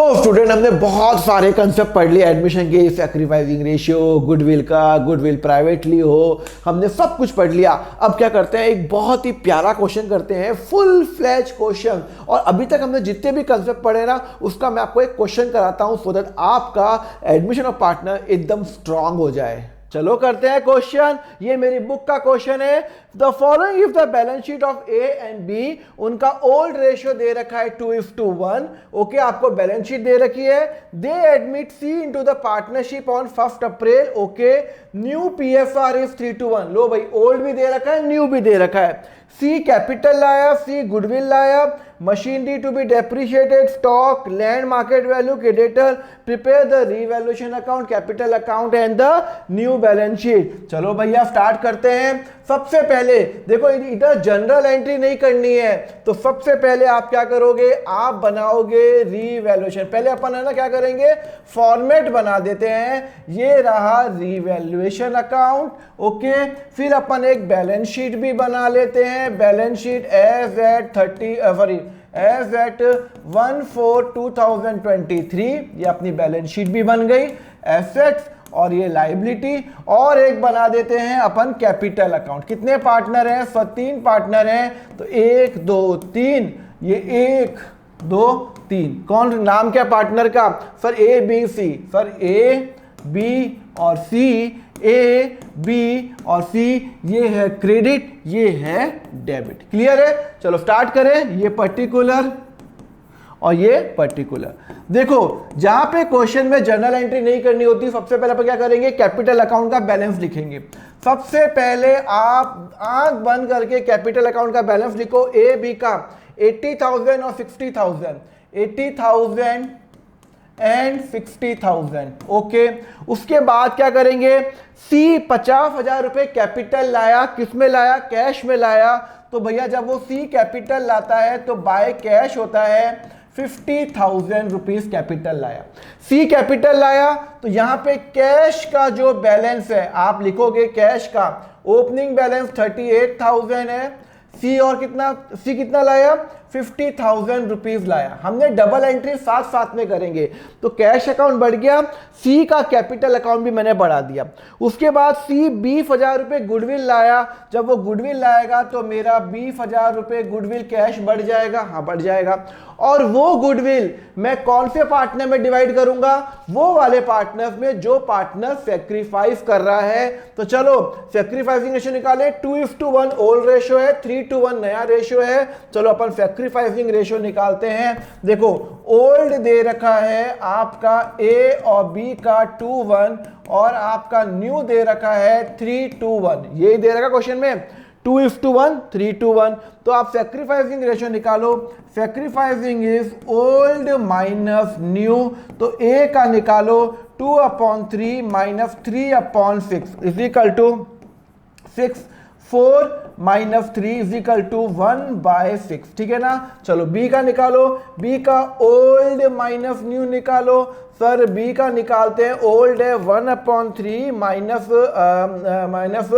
तो स्टूडेंट हमने बहुत सारे कंसेप्ट पढ़ लिए एडमिशन के, सैक्रिफाइसिंग रेशियो, गुडविल का, गुडविल प्राइवेटली हो, हमने सब कुछ पढ़ लिया। अब क्या करते हैं, एक बहुत ही प्यारा क्वेश्चन करते हैं, फुल फ्लैज क्वेश्चन। और अभी तक हमने जितने भी कंसेप्ट पढ़े ना, उसका मैं आपको एक क्वेश्चन कराता हूं सो दैट आपका एडमिशन ऑफ पार्टनर एकदम स्ट्रांग हो जाए। चलो करते हैं क्वेश्चन। ये मेरी बुक का क्वेश्चन है। The following if the balance sheet of A and B, उनका ओल्ड रेशियो दे रखा है 2:1। ओके, आपको बैलेंस शीट दे रखी है। They admit C into the partnership on 1 April. Okay, new PFR is 3:1। लो भाई, ओल्ड भी दे रखा है, न्यू भी दे रखा है। सी कैपिटल लाया, सी गुडविल लाया, machinery to be depreciated, stock, land market value, creditor, prepare the revaluation account, capital account and the new balance sheet. चलो भैया स्टार्ट करते हैं। सबसे पहले देखो, इधर जनरल एंट्री नहीं करनी है, तो सबसे पहले आप क्या करोगे, आप बनाओगे रीवैल्यूएशन। पहले अपन है ना क्या करेंगे, फॉर्मेट बना देते हैं। ये रहा रीवैल्यूएशन अकाउंट। ओके, फिर अपन एक बैलेंस शीट भी बना लेते हैं। बैलेंस शीट एज एट 1/4/2023, ये अपनी बैलेंस शीट भी बन गई। एसेट्स और ये लाइबिलिटी। और एक बना देते हैं अपन कैपिटल अकाउंट। कितने पार्टनर हैं, 3 पार्टनर हैं, तो 1 2 3, ये 1 2 3। कौन, नाम क्या पार्टनर का, sir A B C. Sir A B और सी, ए बी और सी, ये है क्रेडिट, ये है डेबिट। क्लियर है? चलो स्टार्ट करें। ये पर्टिकुलर और ये पर्टिकुलर। देखो, जहां पे क्वेश्चन में जर्नल एंट्री नहीं करनी होती, सबसे पहले अपन क्या करेंगे, कैपिटल अकाउंट का बैलेंस लिखेंगे। सबसे पहले आप आंख बंद करके कैपिटल अकाउंट का बैलेंस लिखो। ए बी का 80,000 और 60,000, 80,000 एंड 60,000। ओके, उसके बाद क्या करेंगे, सी 50,000 रुपए कैपिटल लाया। किस में लाया, कैश में लाया। तो भैया जब वो सी कैपिटल लाता है तो बाय कैश होता है 50,000 रुपीज कैपिटल लाया। सी कैपिटल लाया, तो यहां पे कैश का जो बैलेंस है आप लिखोगे, कैश का ओपनिंग बैलेंस 38,000 है। सी और कितना, सी कितना लाया, 50,000 रुपीज लाया। हमने डबल एंट्री साथ साथ में करेंगे, तो कैश अकाउंट बढ़ गया, सी का कैपिटल अकाउंट भी मैंने बढ़ा दिया। उसके बाद सी 20,000 रुपए गुडविल लाया। जब वो गुडविल लाएगा तो मेरा 20,000 रुपए गुडविल कैश बढ़ जाएगा। हाँ, बढ़ जाएगा। और वो गुडविल मैं कौन से पार्टनर में डिवाइड करूंगा, वो वाले पार्टनर्स में जो पार्टनर सेक्रीफाइस कर रहा है। तो चलो सेक्रीफाइसिंग रेशियो निकाले। 2:1 ओल्ड रेशियो है, 3:1 नया रेशियो है। चलो अपन सेक्रीफाइसिंग रेशियो निकालते हैं। देखो, ओल्ड दे रखा है आपका ए और बी का 2:1 और आपका न्यू दे रखा है 3:1। ये दे रखा क्वेश्चन में 2:1 3:1। तो आप सेक्रीफाइसिंग रेशियो निकालो। Sacrificing is old minus new. तो ए का निकालो 2/3 minus 3/6 is equal to 6। 4 minus 3 is equal to 1/6। ठीक है ना। चलो बी का निकालो। बी का ओल्ड माइनस न्यू निकालो। सर बी का निकालते हैं, ओल्ड है 1/3 minus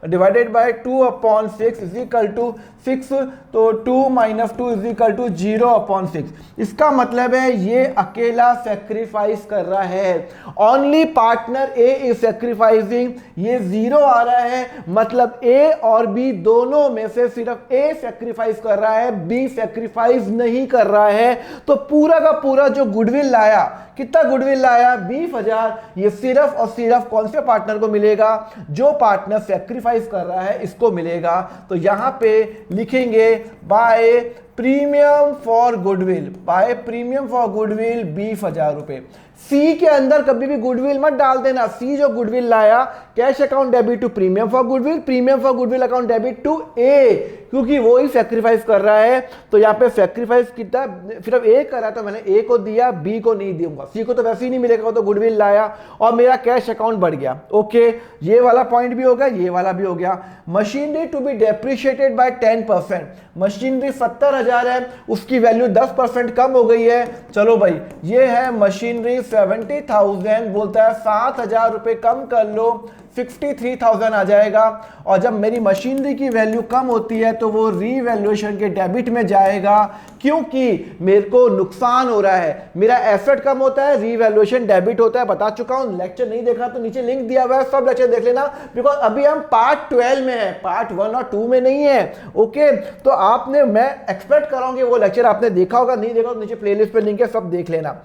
divided by 2/6 is equal to 6। तो 2 माइनस 2 इज इक्वल टू 0/6। इसका मतलब है ये अकेला सेक्रीफाइस कर रहा है। Only partner A is sacrificing. ये 0 आ रहा है, मतलब ए और बी दोनों में से सिर्फ ए सेक्रीफाइस कर रहा है, बी सेक्रीफाइस नहीं कर रहा है। तो पूरा का पूरा जो गुडविल लाया, कितना गुडविल लाया, 20,000, ये सिर्फ और सिर्फ कौन से पार्टनर को मिलेगा, जो पार्टनर सेक्रीफाइस कर रहा है इसको मिलेगा। तो यहां पे लिखेंगे by premium for goodwill, by premium for goodwill 20,000 रुपए। सी के अंदर कभी भी गुडविल मत डाल देना। सी जो गुडविल लाया, cash account debit to premium for goodwill, premium for goodwill account debit to A, क्योंकि वो ही सेक्रीफाइस कर रहा है। तो यहाँ पे सेक्रीफाइस कितना, सिर्फ ए कर रहा है तो मैंने ए को दिया, बी को नहीं दूंगा। सी को तो वैसे ही नहीं मिलेगा, वो तो गुडविल लाया और मेरा कैश अकाउंट बढ़ गया। ओके, ये वाला पॉइंट भी हो गया, ये वाला भी हो गया। Machinery to be depreciated by 10%। Machinery 70,000 है, उसकी वैल्यू 10% कम हो गई है। चलो भाई, ये है मशीनरी 70,000, बोलता है 7,000 रुपए कम कर लो। 53,000 आ जाएगा। और जब मेरी मशीनरी की वैल्यू कम होती है तो वो रीवैल्यूएशन के डेबिट में जाएगा, क्योंकि मेरे को नुकसान हो रहा है, मेरा एसेट कम होता है, रीवैल्यूएशन डेबिट होता है। बता चुका हूं, लेक्चर नहीं देखा तो नीचे लिंक दिया हुआ है, सब लेक्चर देख लेना, बिकॉज अभी हम पार्ट 12 में है, पार्ट 1 और 2 में नहीं है। ओके, तो आपने, मैं एक्सपेक्ट करूंगी वो लेक्चर आपने देखा होगा, नहीं देखा तो नीचे प्लेलिस्ट पे लिंक है, सब देख लेना।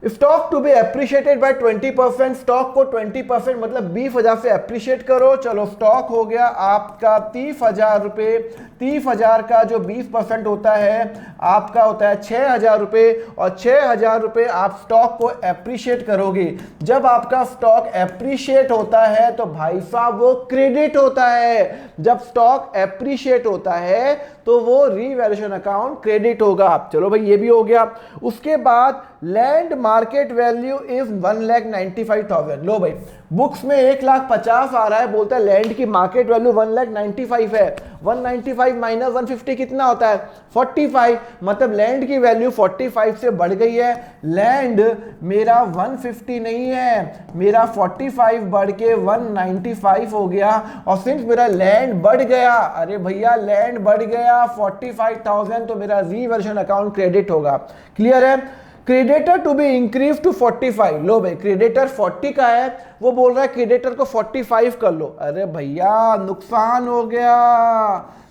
Stock to be appreciated by 20%, stock को 20% मतलब 20,000 से एप्रिशिएट करो। चलो स्टॉक हो गया आपका 30,000 रुपये, 30,000 का जो 20% होता है आपका होता है 6,000 रुपये, और 6,000 रुपये आप स्टॉक को एप्रिशिएट करोगे। जब आपका स्टॉक एप्रिशिएट होता है तो भाई साहब वो क्रेडिट होता है। जब स्टॉक एप्रिशिएट होता है तो वो रीवैल्यूएशन अकाउंट क्रेडिट होगा। चलो भाई ये भी हो गया। उसके बाद लैंड मार्केट वैल्यू इज 1,95,000। लो भाई, बुक्स में 1,50,000 आ रहा है, बोलता है लैंड की मार्केट वैल्यू 1,95,000 है। 195 माइनस 150 कितना होता है? 45। मतलब लैंड की वैल्यू 45 से बढ़ गई है। लैंड मेरा 150 नहीं है, मेरा 45 बढ़ के 195 हो गया। और सिंस मेरा लैंड बढ़ गया, अरे भैया लैंड बढ़ गया 45,000, तो मेरा रीवैल्यूएशन अकाउंट क्रेडिट होगा। क्लियर है? Creditor to be increase to 45। लो भाई, क्रेडिटर 40 का है, वो बोल रहा है क्रेडिटर को 45 कर लो। अरे भैया नुकसान हो गया।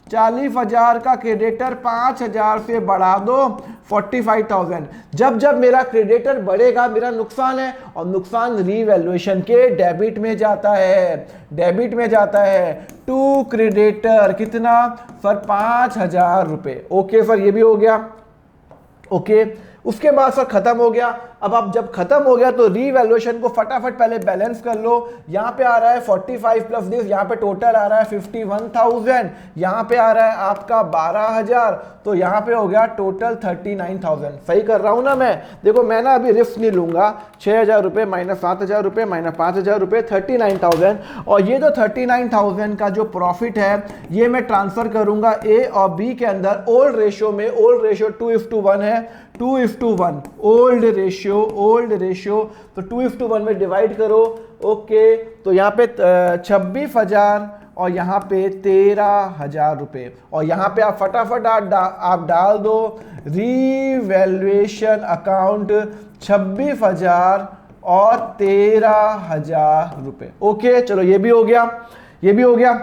40,000 का क्रेडिटर 5,000 से बढ़ा दो 45,000। जब जब मेरा क्रेडिटर बढ़ेगा मेरा नुकसान है, और नुकसान रीवैल्यूएशन के डेबिट में जाता है, डेबिट में जाता है। टू क्रेडिटर कितना सर? 5,000 रुपये। ओके सर, ये भी हो गया। ओके, उसके बाद सर खत्म हो गया। अब आप जब खत्म हो गया तो रीवैल्यूएशन को फटाफट पहले बैलेंस कर लो। यहाँ पे आ रहा है 45 प्लस दिस, यहाँ पे टोटल आ रहा है 51,000, यहाँ पे आ रहा है आपका 12,000, तो यहाँ पे हो गया टोटल 39,000। सही कर रहा हूँ ना मैं? देखो मैं ना अभी रिस्क नहीं लूंगा। 6,000 रुपये माइनस 7,000 रुपये माइनस 5,000 रुपये 39,000, और ये जो 39,000 का जो प्रॉफिट है ये मैं ट्रांसफर करूंगा ए और बी के अंदर ओल्ड रेशियो में। ओल्ड रेशियो 2:1 है, 2:1 ओल्ड रेशियो, तो 2:1 में डिवाइड करो। ओके, तो यहाँ पे 26,000 और यहाँ पे 13,000 रुपये, और यहाँ पे आप फटाफट आप डाल दो रीवैल्यूएशन अकाउंट 26,000 और 13,000 रुपये। ओके, चलो ये भी हो गया, ये भी हो गया।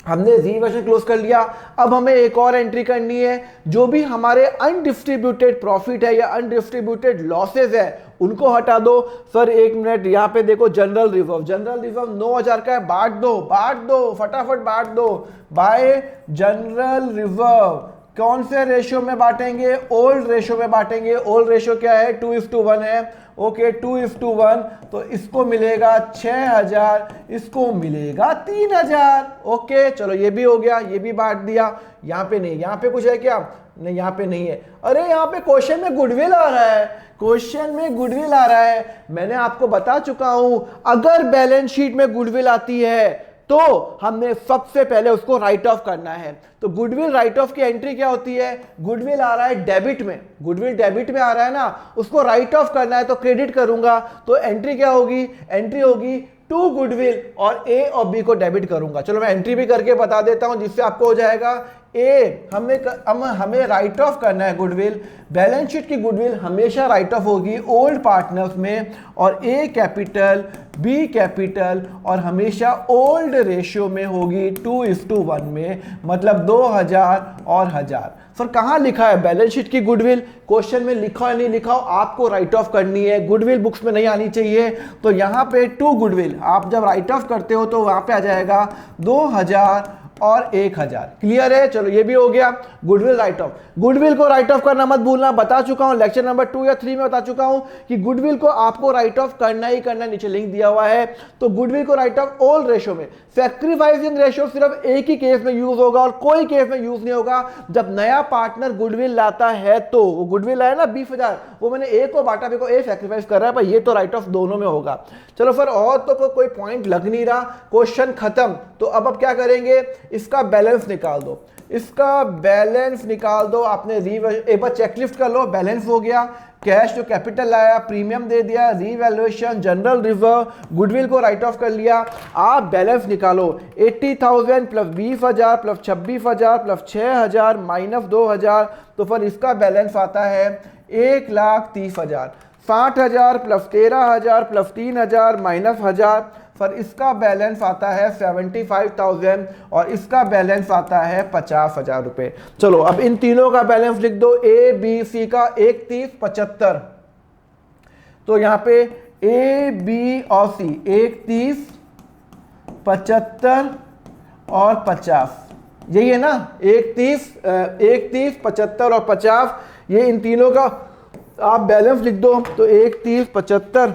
हमने रीवैल्यूएशन क्लोज कर लिया। अब हमें एक और एंट्री करनी है, जो भी हमारे अनडिस्ट्रीब्यूटेड प्रॉफिट है या अनडिस्ट्रीब्यूटेड लॉसेज है उनको हटा दो। सर एक मिनट, यहाँ पे देखो जनरल रिजर्व, जनरल रिजर्व 9,000 का है, बांट दो फटाफट बांट दो बाय जनरल रिजर्व। कौन से रेशियो में बांटेंगे? ओल्ड रेशियो में बांटेंगे। ओल्ड रेशियो क्या है? 2:1 है। ओके, 2:1, तो इसको मिलेगा 6,000, इसको मिलेगा 3,000। ओके, चलो ये भी हो गया, ये भी बांट दिया। यहाँ पे नहीं, यहाँ पे कुछ है क्या? नहीं, यहाँ पे नहीं है। अरे यहाँ पे क्वेश्चन में गुडविल आ रहा है, क्वेश्चन में गुडविल आ रहा है। मैंने आपको बता चुका हूं, अगर बैलेंस शीट में गुडविल आती है तो हमने सबसे पहले उसको राइट ऑफ करना है। तो गुडविल राइट ऑफ की एंट्री क्या होती है? गुडविल आ रहा है डेबिट में, गुडविल डेबिट में आ रहा है ना, उसको राइट ऑफ करना है तो क्रेडिट करूंगा। तो एंट्री क्या होगी? एंट्री होगी टू गुडविल, और ए और बी को डेबिट करूंगा। चलो मैं एंट्री भी करके बता देता हूं जिससे आपको हो जाएगा। ए हमें राइट ऑफ करना है गुडविल। बैलेंस शीट की गुडविल हमेशा राइट ऑफ होगी ओल्ड पार्टनर्स में, और ए कैपिटल बी कैपिटल, और हमेशा ओल्ड रेशियो में होगी 2:1 में, मतलब 2,000 और 1,000। सर कहाँ लिखा है बैलेंस शीट की गुडविल? क्वेश्चन में लिखा है नहीं लिखा हो, आपको राइट ऑफ करनी है। गुडविल बुक्स में नहीं आनी चाहिए। तो यहाँ पे टू गुडविल आप जब राइट ऑफ करते हो तो वहां पे आ जाएगा 2,000 और 1,000। क्लियर है? चलो ये भी हो गया गुडविल राइट ऑफ। गुडविल को राइट ऑफ करना मत भूलना, बता चुका हूं लेक्चर नंबर 2 या 3 में बता चुका हूं कि गुडविल को आपको राइट ऑफ करना ही करना। नीचे लिंक दिया हुआ है। तो गुडविल को राइट ऑफ ओल्ड रेशियो में। सैक्रिफाइसिंग रेशियो सिर्फ एक ही केस में यूज होगा और कोई केस में यूज नहीं होगा। जब नया पार्टनर गुडविल लाता है तो वो गुडविल है ना 20,000, वो मैंने ए को बांटा, मेरे को ए सैक्रिफाइस कर रहा है, पर ये तो राइट ऑफ दोनों में होगा। चलो फिर और तो कोई पॉइंट लग नहीं रहा, क्वेश्चन खत्म। तो अब क्या करेंगे? इसका बैलेंस निकाल दो, इसका बैलेंस निकाल दो। आपने एक बार चेकलिस्ट कर लो, बैलेंस हो गया। कैश जो कैपिटल लाया, प्रीमियम दे दिया, रीवैल्यूएशन, जनरल रिजर्व, गुडविल को राइट ऑफ कर लिया। आप बैलेंस निकालो 80,000 प्लस 20,000 प्लस 26,000 प्लस 6,000 माइनस 2,000, तो फिर इसका बैलेंस आता है 1,30,000। 60,000 प्लस 13,000 प्लस 3,000 माइनस 1,000, फिर इसका बैलेंस आता है 75,000 और इसका बैलेंस आता है 50,000 रुपए। चलो अब इन तीनों का बैलेंस लिख दो, ए बी सी का 31, 75। तो यहां पे ए बी और सी 31, 75 और 50, यही है ना, 31, 75 और 50, ये इन तीनों का आप बैलेंस लिख दो। तो 31, 75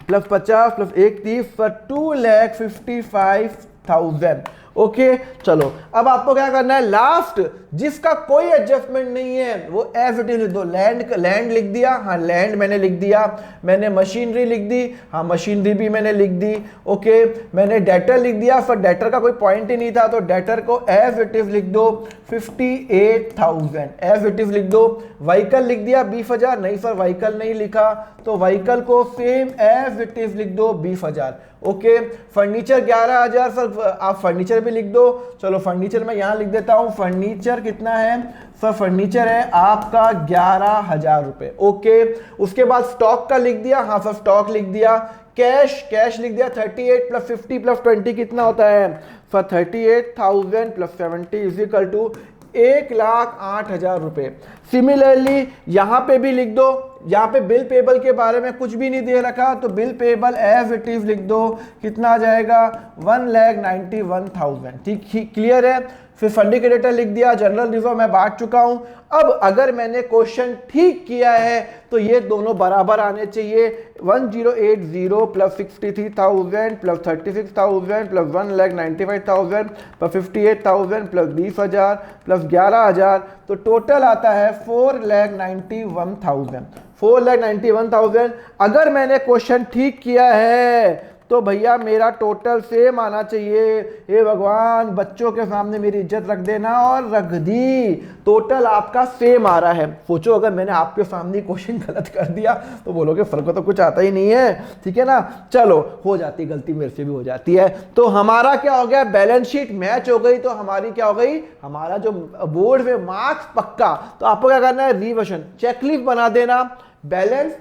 प्लस 50 प्लस 31 फॉर 2,55,000। ओके चलो अब आपको क्या करना है, लास्ट जिसका कोई एडजस्टमेंट नहीं है वो एज इट इज लिख दो। लैंड लिख दिया, हाँ लैंड मैंने लिख दिया। मैंने मशीनरी लिख दी, हाँ मशीनरी भी मैंने लिख दी। ओके मैंने डेटर लिख दिया, पर डेटर का कोई पॉइंट ही नहीं था तो डेटर को एज इट इज लिख दो 58,000, एज इट इज लिख दो। व्हीकल लिख दिया 20,000, नहीं सर व्हीकल नहीं लिखा, तो व्हीकल को सेम एज इट इज लिख दो 20,000। ओके फर्नीचर 11,000, सर आप फर्नीचर भी लिख दो। चलो फर्नीचर मैं यहां लिख देता हूं, फर्नीचर कितना है सर, फर्नीचर है आपका 11,000 रुपए। ओके उसके बाद स्टॉक का लिख दिया, हाँ सर स्टॉक लिख दिया। कैश लिख दिया 38 प्लस 50 प्लस 20 कितना होता है sir, 38,000 plus 70 is equal to 1,08,000 रुपए। सिमिलरली यहां पे भी लिख दो, यहां पे बिल पेबल के बारे में कुछ भी नहीं दे रखा तो bill payable as it is लिख दो, कितना आ जाएगा 1,91,000। ठीक क्लियर है। फिर फंडिंग क्रेडिटर लिख दिया, जनरल रिजर्व मैं बांट चुका हूं। अब अगर मैंने क्वेश्चन ठीक किया है तो ये दोनों बराबर आने चाहिए। 1080 plus 63,000 plus 36,000 plus 1,95,000 plus 58,000 plus 20,000 plus 11,000, तो टोटल आता है 4,91,000। 4,91,000 अगर मैंने क्वेश्चन ठीक किया है तो भैया मेरा टोटल सेम आना चाहिए। हे भगवान बच्चों के सामने मेरी इज्जत रख देना, और रख दी, टोटल आपका सेम आ रहा है। सोचो अगर मैंने आपके सामने क्वेश्चन गलत कर दिया तो बोलोगे फर्क को तो कुछ आता ही नहीं है, ठीक है ना। चलो हो जाती गलती, मेरे से भी हो जाती है। तो हमारा क्या हो गया, बैलेंस शीट मैच हो गई, तो हमारी क्या हो गई, हमारा जो बोर्ड में मार्क्स पक्का। तो आपको क्या करना है, रिवर्शन चेकलिस्ट बना देना। बैलेंस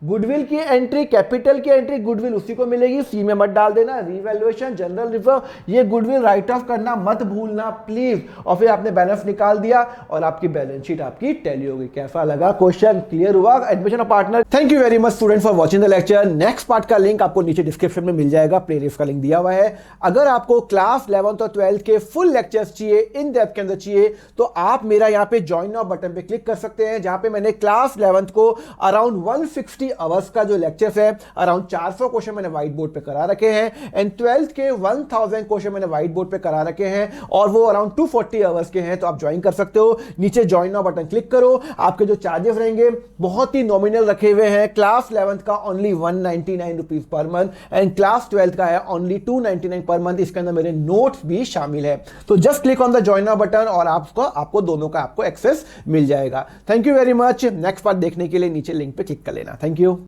गुडविल की एंट्री, कैपिटल की एंट्री गुडविल उसी को मिलेगी, सी में मत डाल देना। रीवैल्यूएशन, जनरल रिजर्व, ये गुडविल राइट ऑफ करना मत भूलना प्लीज। और फिर आपने बैलेंस निकाल दिया और आपकी बैलेंस शीट आपकी टैली हो गई। कैसा लगा, क्वेश्चन क्लियर हुआ? Admission of partner. Thank you very much student for watching the lecture. Next part का लिंक आपको नीचे डिस्क्रिप्शन में मिल जाएगा, प्लेलिस्ट का लिंक दिया हुआ है। अगर आपको क्लास 11th और 12th के फुल लेक्चर्स चाहिए, इन डेप्थ के अंदर चाहिए, तो आप मेरा यहाँ पे ज्वाइन नाउ बटन पे क्लिक कर सकते हैं, जहां पे मैंने क्लास 11th को अराउंड 160 आवर्स का जो लेक्चर्स है, अराउंड 400 क्वेश्चन मैंने व्हाइट बोर्ड पे करा रखे हैं, एंड 12th के 1000 क्वेश्चन मैंने व्हाइट बोर्ड पे करा रखे हैं, और वो अराउंड 240 आवर्स के हैं। तो आप ज्वाइन कर सकते हो, नीचे ज्वाइन नाउ बटन क्लिक करो। आपके जो चार्जेस रहेंगे बहुत ही नॉमिनल रखे हुए हैं। क्लास 11th का only 199 rupees per month, and class 12th का है ओनली 299 पर मंथ। इसके अंदर मेरे नोट्स भी शामिल है। तो just click on the join now button और आपको दोनों का आपको एक्सेस मिल जाएगा। Thank you very much. Next part देखने के लिए नीचे लिंक पे क्लिक कर लेना। Thank you.